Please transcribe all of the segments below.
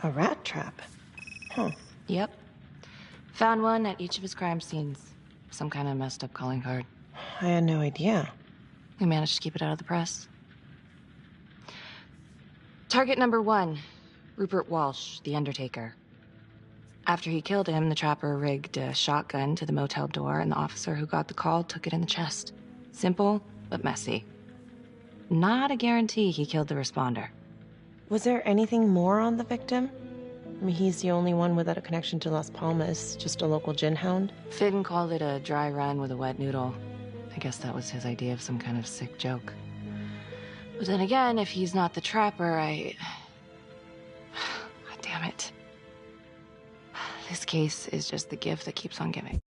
A rat trap? Huh. Yep. Found one at each of his crime scenes. Some kind of messed up calling card. I had no idea. We managed to keep it out of the press. Target number 1, Rupert Walsh, the Undertaker. After he killed him, the trapper rigged a shotgun to the motel door, and the officer who got the call took it in the chest. Simple, but messy. Not a guarantee he killed the responder. Was there anything more on the victim? I mean, he's the only one without a connection to Las Palmas, just a local gin hound. Finn called it a dry run with a wet noodle. I guess that was his idea of some kind of sick joke. But then again, if he's not the trapper, damn it. This case is just the gift that keeps on giving.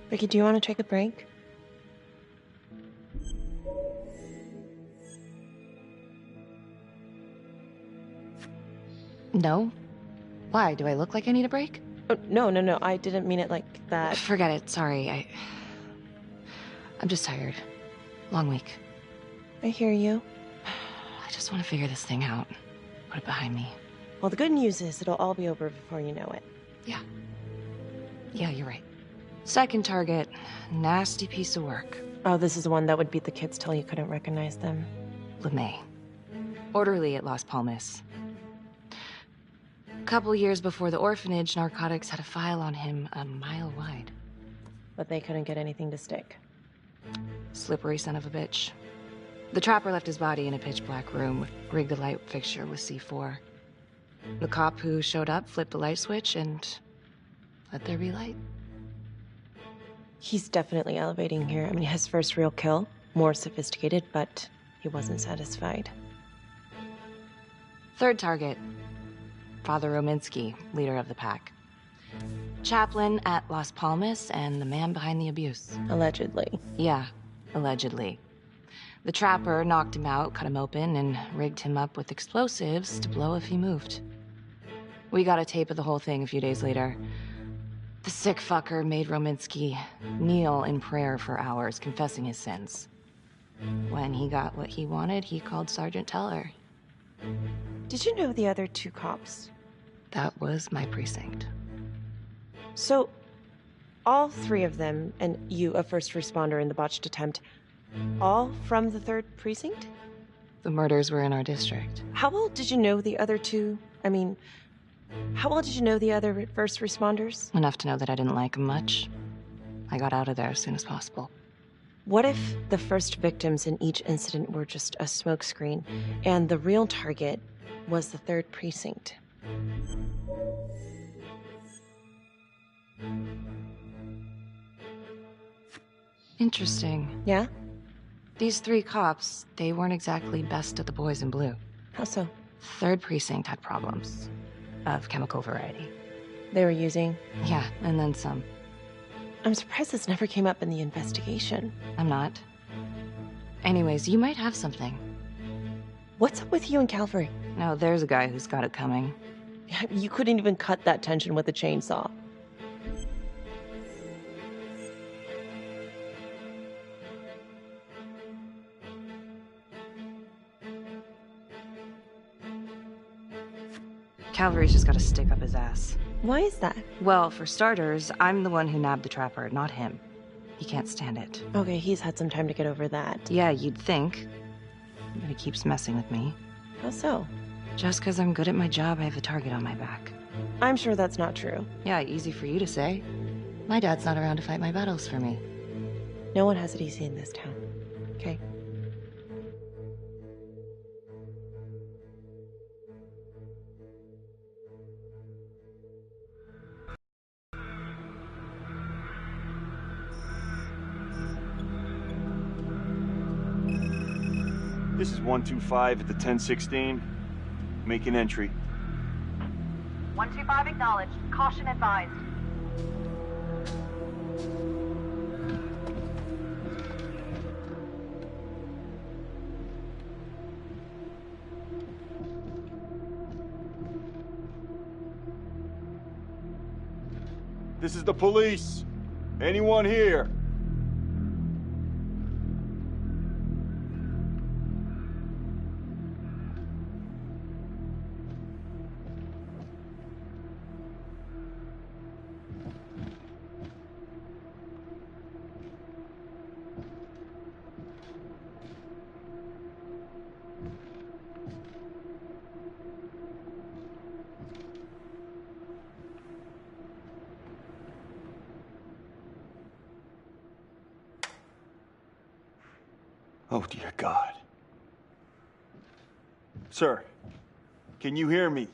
Vicky, do you want to take a break? No? Why? Do I look like I need a break? Oh, no. I didn't mean it like that. Forget it. Sorry. I'm just tired. Long week. I hear you. I just want to figure this thing out. Put it behind me. Well, the good news is it'll all be over before you know it. Yeah, you're right. Second target. Nasty piece of work. Oh, this is the one that would beat the kids till you couldn't recognize them. LeMay. Orderly at Las Palmas. A couple years before the orphanage, narcotics had a file on him a mile wide. But they couldn't get anything to stick. Slippery son of a bitch. The trapper left his body in a pitch-black room, rigged the light fixture with C4. The cop who showed up flipped the light switch and let there be light. He's definitely elevating here. I mean, his first real kill, more sophisticated, but he wasn't satisfied. Third target. Father Rominsky, leader of the pack. Chaplain at Las Palmas and the man behind the abuse. Allegedly. Yeah, allegedly. The trapper knocked him out, cut him open, and rigged him up with explosives to blow if he moved. We got a tape of the whole thing a few days later. The sick fucker made Rominsky kneel in prayer for hours, confessing his sins. When he got what he wanted, he called Sergeant Teller. Did you know the other two cops? That was my precinct. So, all three of them, and you, a first responder in the botched attempt, all from the 3rd precinct? The murders were in our district. How well did you know the other two? I mean, how well did you know the other first responders? Enough to know that I didn't like them much. I got out of there as soon as possible. What if the first victims in each incident were just a smokescreen, and the real target was the 3rd precinct? Interesting. Yeah? These 3 cops, they weren't exactly best of the boys in blue. How so? 3rd precinct had problems. Of chemical variety. They were using? Yeah, and then some. I'm surprised this never came up in the investigation. I'm not. Anyways, you might have something. What's up with you and Calvary? No, there's a guy who's got it coming. You couldn't even cut that tension with a chainsaw. Calvary's just got to stick up his ass. Why is that? Well, for starters, I'm the one who nabbed the trapper, not him. He can't stand it. Okay, he's had some time to get over that. Yeah, you'd think. But he keeps messing with me. How so? Just because I'm good at my job, I have a target on my back. I'm sure that's not true. Yeah, easy for you to say. My dad's not around to fight my battles for me. No one has it easy in this town. Okay? This is 125 at the 1016. Make an entry. 125 acknowledged. Caution advised. This is the police. Anyone here? Oh, dear God. Sir, can you hear me?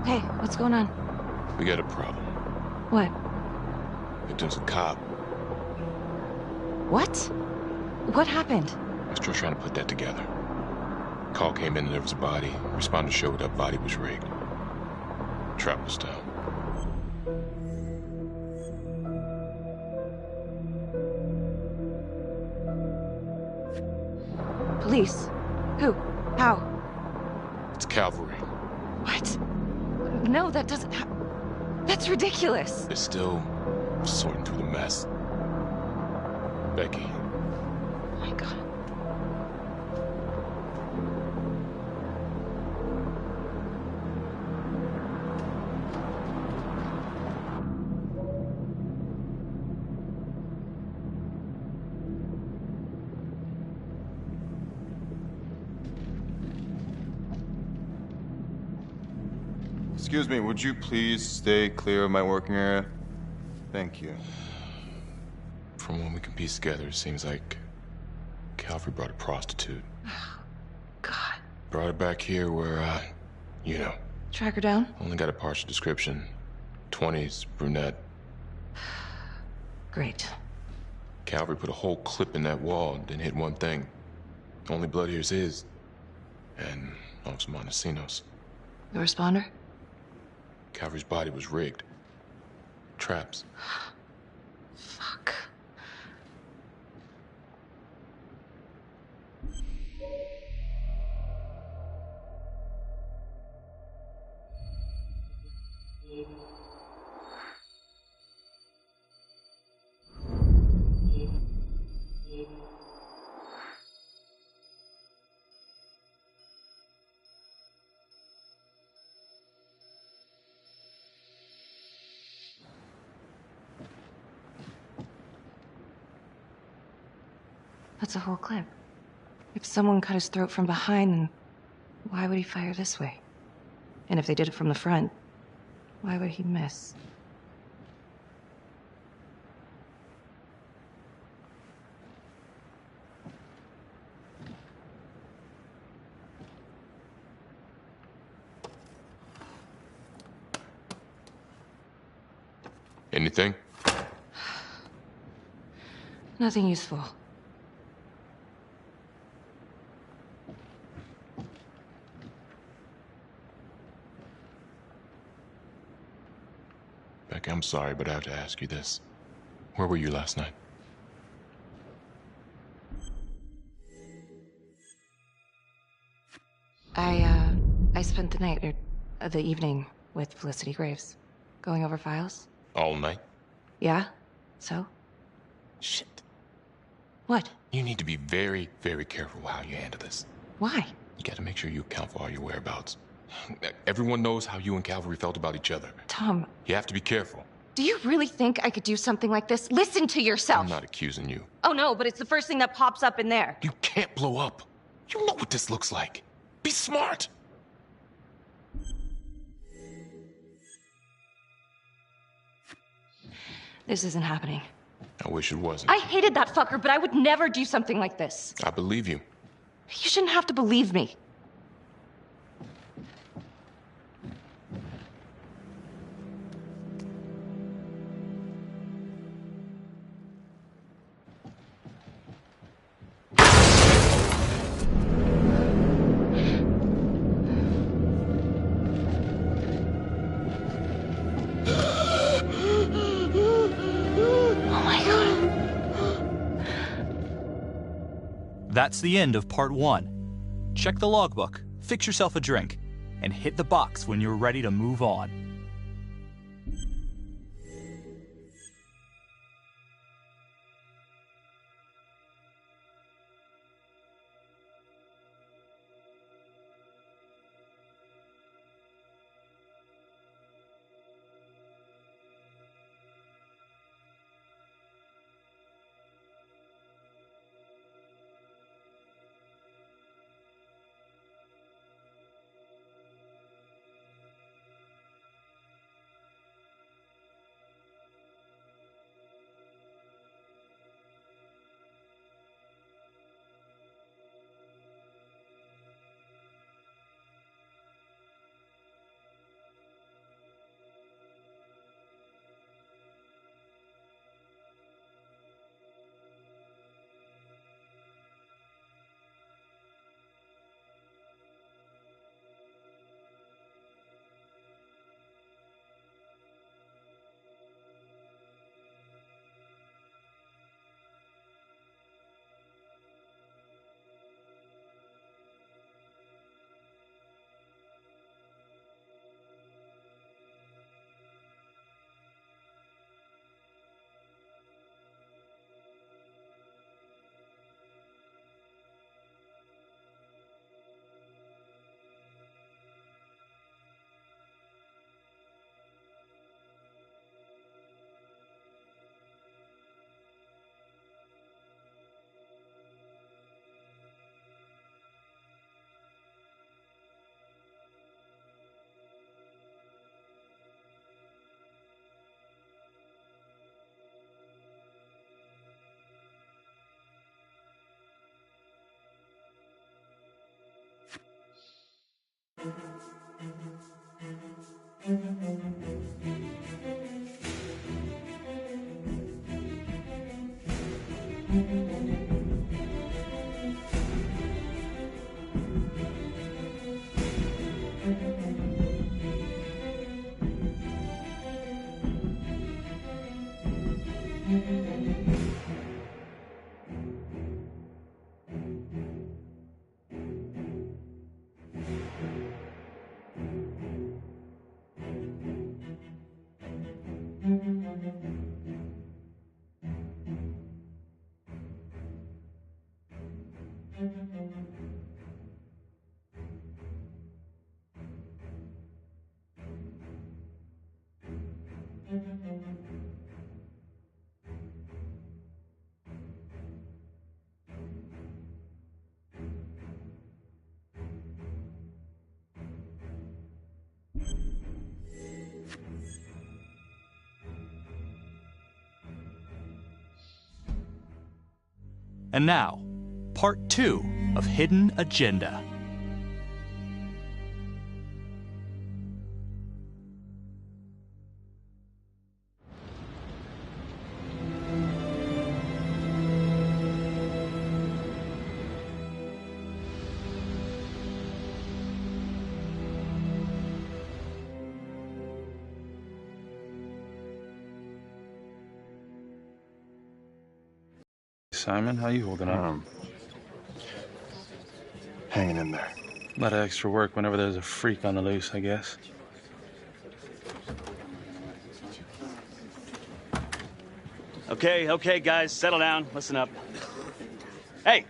Hey, what's going on? We got a problem. What? Victim's a cop. What? What happened? I'm still trying to put that together. Call came in and there was a body. Responder showed up, body was rigged. Trap was down. Police? Who? How? It's Calvary. What? No, that doesn't That's ridiculous. They're still sorting through the mess. Becky. Oh my God. Excuse me, would you please stay clear of my working area? Thank you. From what we can piece together, it seems like Calvary brought a prostitute. God. Brought her back here where, you know. Track her down? Only got a partial description. 20s, brunette. Great. Calvary put a whole clip in that wall, didn't hit one thing. Only blood here's his. And also Montesinos. The responder? Calvary's body was rigged. Traps. Fuck. That's a whole clip. If someone cut his throat from behind, then why would he fire this way? And if they did it from the front, why would he miss? Anything? Nothing useful. I'm sorry, but I have to ask you this. Where were you last night? I spent the night, or the evening, with Felicity Graves. Going over files. All night? Yeah? So? Shit. What? You need to be very, very careful how you handle this. Why? You gotta make sure you account for all your whereabouts. Everyone knows how you and Calvary felt about each other. Tom, You have to be careful. do you really think I could do something like this? Listen to yourself! I'm not accusing you. Oh no, but it's the first thing that pops up in there. You can't blow up. You know what this looks like. Be smart. This isn't happening. I wish it wasn't. I hated that fucker, but I would never do something like this. I believe you. You shouldn't have to believe me. That's the end of part 1. Check the logbook, fix yourself a drink, and hit the box when you're ready to move on. And now, part 2 of Hidden Agenda. Simon, how you holding up? Hanging in there. A lot of extra work whenever there's a freak on the loose, I guess. Okay, guys, settle down. Listen up. Hey,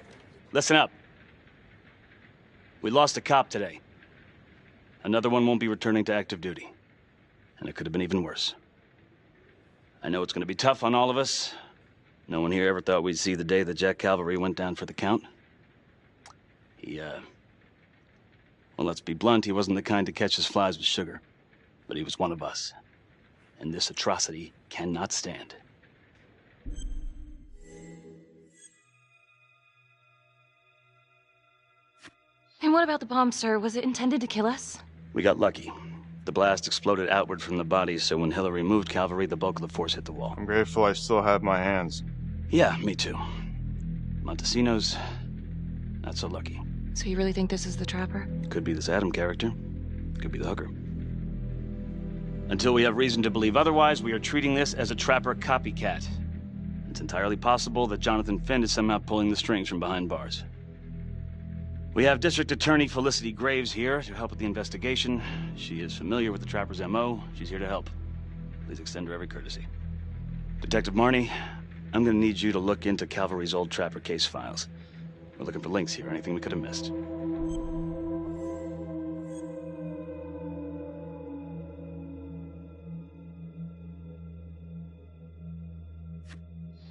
listen up. We lost a cop today. Another one won't be returning to active duty. And it could have been even worse. I know it's going to be tough on all of us. No one here ever thought we'd see the day that Jack Calvary went down for the count. Well, let's be blunt, he wasn't the kind to catch his flies with sugar. But he was one of us. And this atrocity cannot stand. And what about the bomb, sir? Was it intended to kill us? We got lucky. The blast exploded outward from the bodies, so when Hillary moved Calvary, the bulk of the force hit the wall. I'm grateful I still have my hands. Yeah, me too. Montesinos, not so lucky. So you really think this is the Trapper? Could be this Adam character. Could be the hooker. Until we have reason to believe otherwise, we are treating this as a Trapper copycat. It's entirely possible that Jonathan Finn is somehow pulling the strings from behind bars. We have District Attorney Felicity Graves here to help with the investigation. She is familiar with the Trapper's MO. She's here to help. Please extend her every courtesy. Detective Marnie, I'm gonna need you to look into Calvary's old Trapper case files. We're looking for links here, anything we could have missed.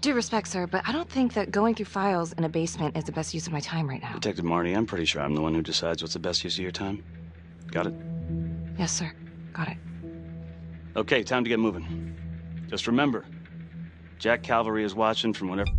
Due respect, sir, but I don't think that going through files in a basement is the best use of my time right now. Detective Marnie, I'm pretty sure I'm the one who decides what's the best use of your time. Got it? Yes, sir. Got it. Okay, time to get moving. Just remember, Jack Calvary is watching from whenever...